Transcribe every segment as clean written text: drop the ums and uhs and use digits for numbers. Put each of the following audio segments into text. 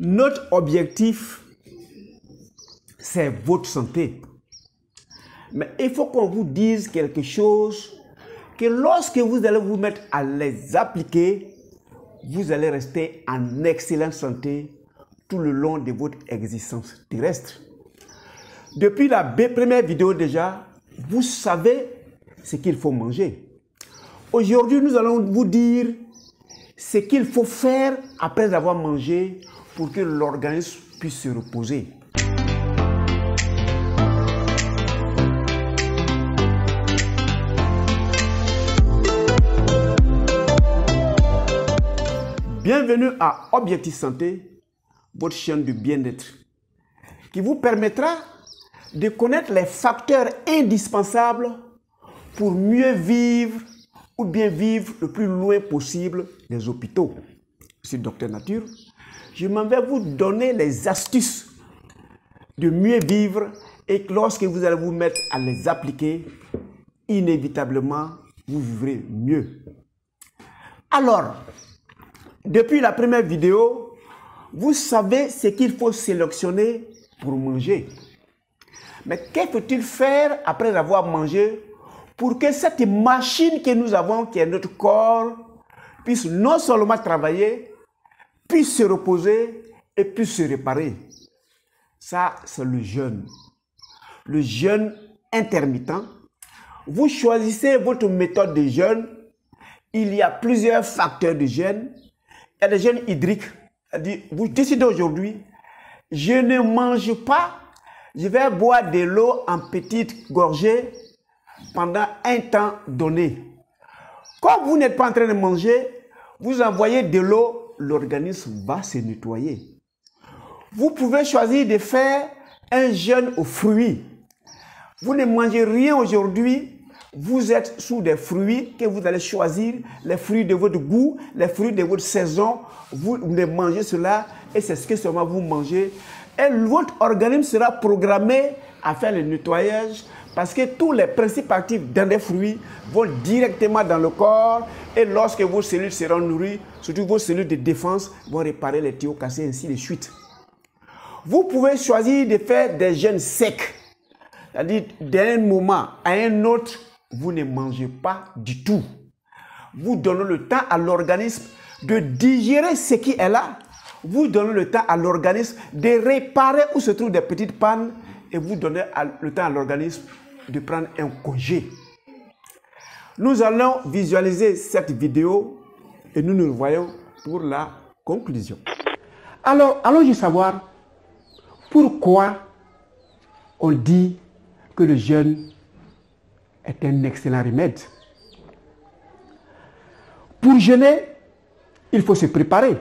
Notre objectif, c'est votre santé. Mais il faut qu'on vous dise quelque chose que lorsque vous allez vous mettre à les appliquer, vous allez rester en excellente santé tout le long de votre existence terrestre. Depuis la première vidéo déjà, vous savez ce qu'il faut manger. Aujourd'hui, nous allons vous dire ce qu'il faut faire après avoir mangé pour que l'organisme puisse se reposer. Bienvenue à Objectif Santé, votre chaîne de bien-être, qui vous permettra de connaître les facteurs indispensables pour mieux vivre ou bien vivre le plus loin possible des hôpitaux. Je suis Docteur Nature. Je m'en vais vous donner les astuces de mieux vivre et que lorsque vous allez vous mettre à les appliquer, inévitablement, vous vivrez mieux. Alors, depuis la première vidéo, vous savez ce qu'il faut sélectionner pour manger. Mais que faut-il faire après avoir mangé pour que cette machine que nous avons, qui est notre corps, puisse non seulement travailler, puisse se reposer et puisse se réparer? Ça, c'est le jeûne. Le jeûne intermittent. Vous choisissez votre méthode de jeûne. Il y a plusieurs facteurs de jeûne. Il y a des jeûnes hydriques. Vous décidez aujourd'hui, je ne mange pas, je vais boire de l'eau en petites gorgées pendant un temps donné. Comme vous n'êtes pas en train de manger, vous envoyez de l'eau, l'organisme va se nettoyer. Vous pouvez choisir de faire un jeûne aux fruits. Vous ne mangez rien aujourd'hui, vous êtes sous des fruits que vous allez choisir, les fruits de votre goût, les fruits de votre saison. Vous ne mangez cela et c'est ce que seulement vous mangez. Et votre organisme sera programmé à faire le nettoyage parce que tous les principes actifs dans les fruits vont directement dans le corps et lorsque vos cellules seront nourries, surtout vos cellules de défense vont réparer les tuyaux cassés, ainsi de suite. Vous pouvez choisir de faire des jeûnes secs, c'est-à-dire d'un moment à un autre, vous ne mangez pas du tout. Vous donnez le temps à l'organisme de digérer ce qui est là. Vous donnez le temps à l'organisme de réparer où se trouvent des petites pannes et vous donnez le temps à l'organisme de prendre un congé. Nous allons visualiser cette vidéo et nous nous voyons pour la conclusion. Alors, allons-y savoir pourquoi on dit que le jeûne est un excellent remède. Pour jeûner, il faut se préparer.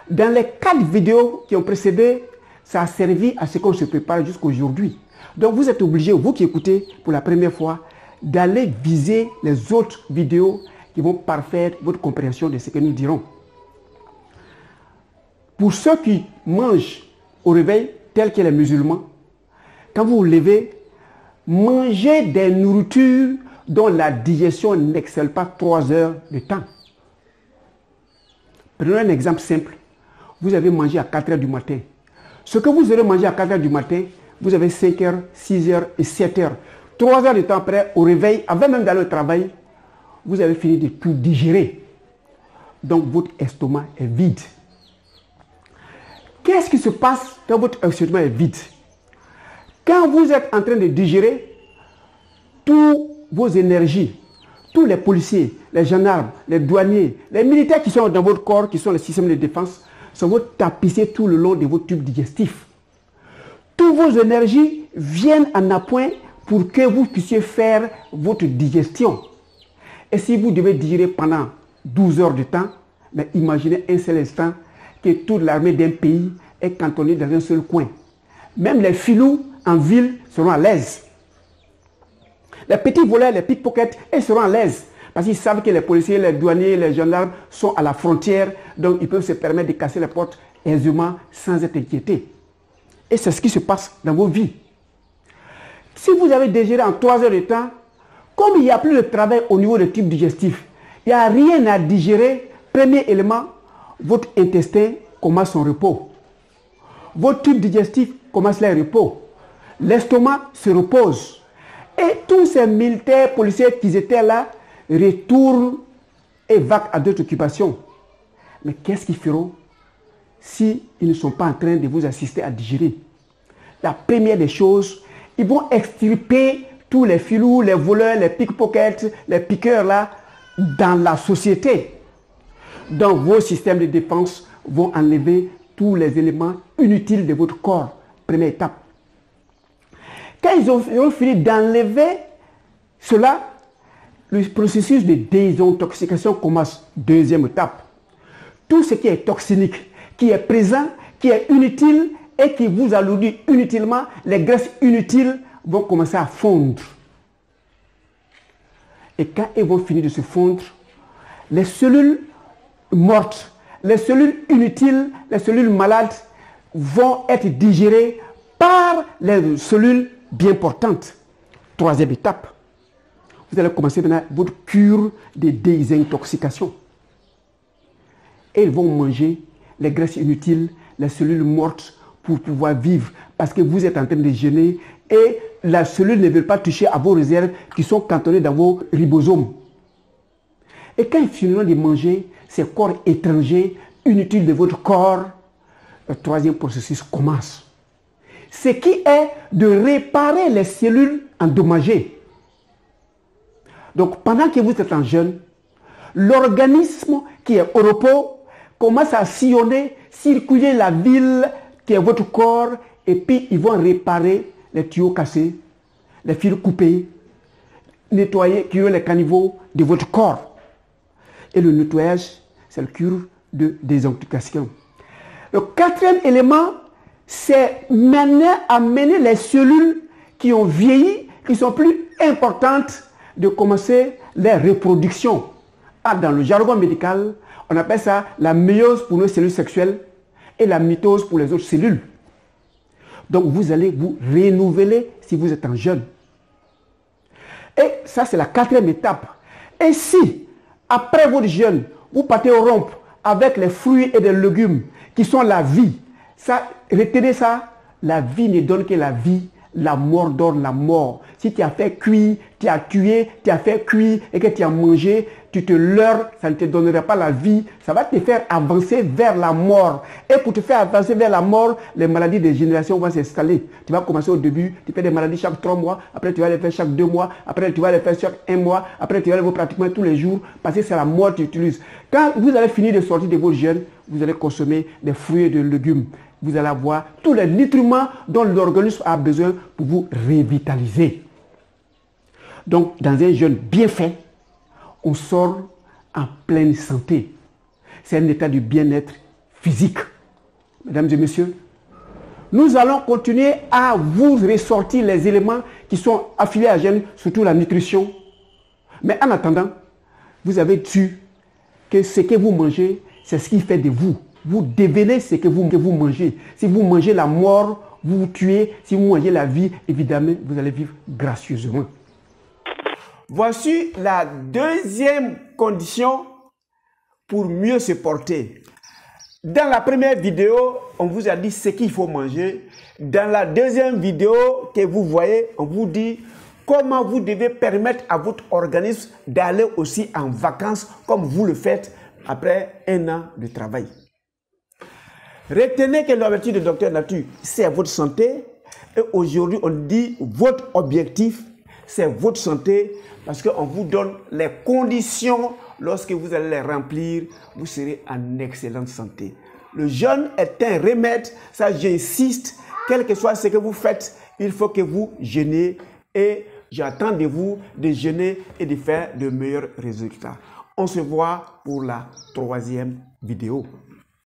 Dans les 4 vidéos qui ont précédé, ça a servi à ce qu'on se prépare jusqu'à aujourd'hui. Donc vous êtes obligé, vous qui écoutez pour la première fois, d'aller viser les autres vidéos qui vont parfaire votre compréhension de ce que nous dirons. Pour ceux qui mangent au réveil, tels que les musulmans, quand vous vous levez, mangez des nourritures dont la digestion n'excelle pas 3 heures de temps. Prenons un exemple simple. Vous avez mangé à 4 heures du matin. Ce que vous aurez mangé à 4 heures du matin, vous avez 5 heures, 6 heures et 7 heures. 3 heures de temps après, au réveil, avant même d'aller au travail, vous avez fini de tout digérer. Donc votre estomac est vide. Qu'est-ce qui se passe quand votre estomac est vide? Quand vous êtes en train de digérer, toutes vos énergies, tous les policiers, les gendarmes, les douaniers, les militaires qui sont dans votre corps, qui sont les systèmes de défense, sont tapissés tout le long de vos tubes digestifs. Toutes vos énergies viennent en appoint pour que vous puissiez faire votre digestion. Et si vous devez digérer pendant 12 heures de temps, mais imaginez un seul instant que toute l'armée d'un pays est cantonnée dans un seul coin. Même les filous en ville seront à l'aise. Les petits voleurs, les pickpockets, ils seront à l'aise. Parce qu'ils savent que les policiers, les douaniers, les gendarmes sont à la frontière. Donc ils peuvent se permettre de casser les portes aisément sans être inquiétés. Et c'est ce qui se passe dans vos vies. Si vous avez digéré en 3 heures de temps, comme il n'y a plus de travail au niveau du tube digestif, il n'y a rien à digérer, premier élément, votre intestin commence son repos. votre tube digestif commence le repos. L'estomac se repose. Et tous ces militaires, policiers qui étaient là, retournent et vaquent à d'autres occupations. Mais qu'est-ce qu'ils feront s'ils ne sont pas en train de vous assister à digérer? La première des choses, ils vont extirper tous les filous, les voleurs, les pickpockets, les piqueurs là, dans la société. Dans vos systèmes de défense vont enlever tous les éléments inutiles de votre corps. Première étape. Quand ils ont fini d'enlever cela, le processus de désintoxication commence. Deuxième étape. Tout ce qui est toxinique, qui est présent, qui est inutile et qui vous alourdit inutilement, les graisses inutiles vont commencer à fondre. Et quand elles vont finir de se fondre, les cellules mortes, les cellules inutiles, les cellules malades vont être digérées par les cellules bien portantes. Troisième étape. Vous allez commencer maintenant votre cure de désintoxication. Et ils vont manger les graisses inutiles, les cellules mortes pour pouvoir vivre. Parce que vous êtes en train de jeûner et la cellule ne veut pas toucher à vos réserves qui sont cantonnées dans vos ribosomes. Et quand ils finiront de manger ces corps étrangers, inutiles de votre corps, le troisième processus commence. Ce qui est de réparer les cellules endommagées. Donc pendant que vous êtes en jeûne, l'organisme qui est au repos commence à sillonner, circuler la ville qui est votre corps et puis ils vont réparer les tuyaux cassés, les fils coupés, nettoyer, curer les caniveaux de votre corps. Et le nettoyage, c'est le cure de désintoxication. Le quatrième élément, c'est maintenant amener les cellules qui ont vieilli, qui sont plus importantes, de commencer les reproductions. Dans le jargon médical, on appelle ça la méiose pour nos cellules sexuelles et la mitose pour les autres cellules. Donc vous allez vous renouveler si vous êtes en jeûne. Et ça, c'est la quatrième étape. Et si, après votre jeûne, vous partez au rompe avec les fruits et les légumes qui sont la vie, ça, retenez ça, la vie ne donne que la vie, la mort donne la mort. Si tu as fait cuire, tu as tué, tu as fait cuire et que tu as mangé, tu te leurres, ça ne te donnera pas la vie, ça va te faire avancer vers la mort. Et pour te faire avancer vers la mort, les maladies des générations vont s'installer. Tu vas commencer au début, tu fais des maladies chaque 3 mois, après tu vas les faire chaque 2 mois, après tu vas les faire chaque 1 mois, après tu vas les faire pratiquement tous les jours, parce que c'est la mort que tu utilises. Quand vous allez finir de sortir de vos jeûnes, vous allez consommer des fruits et des légumes. Vous allez avoir tous les nutriments dont l'organisme a besoin pour vous revitaliser. Donc, dans un jeûne bien fait, on sort en pleine santé. C'est un état de bien-être physique. Mesdames et messieurs, nous allons continuer à vous ressortir les éléments qui sont affiliés à jeûne, surtout la nutrition. Mais en attendant, vous avez su que ce que vous mangez, c'est ce qui fait de vous. Vous devenez ce que vous mangez. Si vous mangez la mort, vous vous tuez. Si vous mangez la vie, évidemment, vous allez vivre gracieusement. Voici la deuxième condition pour mieux se porter. Dans la première vidéo, on vous a dit ce qu'il faut manger. Dans la deuxième vidéo que vous voyez, on vous dit comment vous devez permettre à votre organisme d'aller aussi en vacances comme vous le faites après 1 an de travail. Retenez que l'objectif de Docteur Nature, c'est votre santé. Et aujourd'hui, on dit votre objectif, c'est votre santé. Parce qu'on vous donne les conditions. Lorsque vous allez les remplir, vous serez en excellente santé. Le jeûne est un remède. Ça, j'insiste. Quel que soit ce que vous faites, il faut que vous jeûnez. Et j'attends de vous de jeûner et de faire de meilleurs résultats. On se voit pour la 3e vidéo.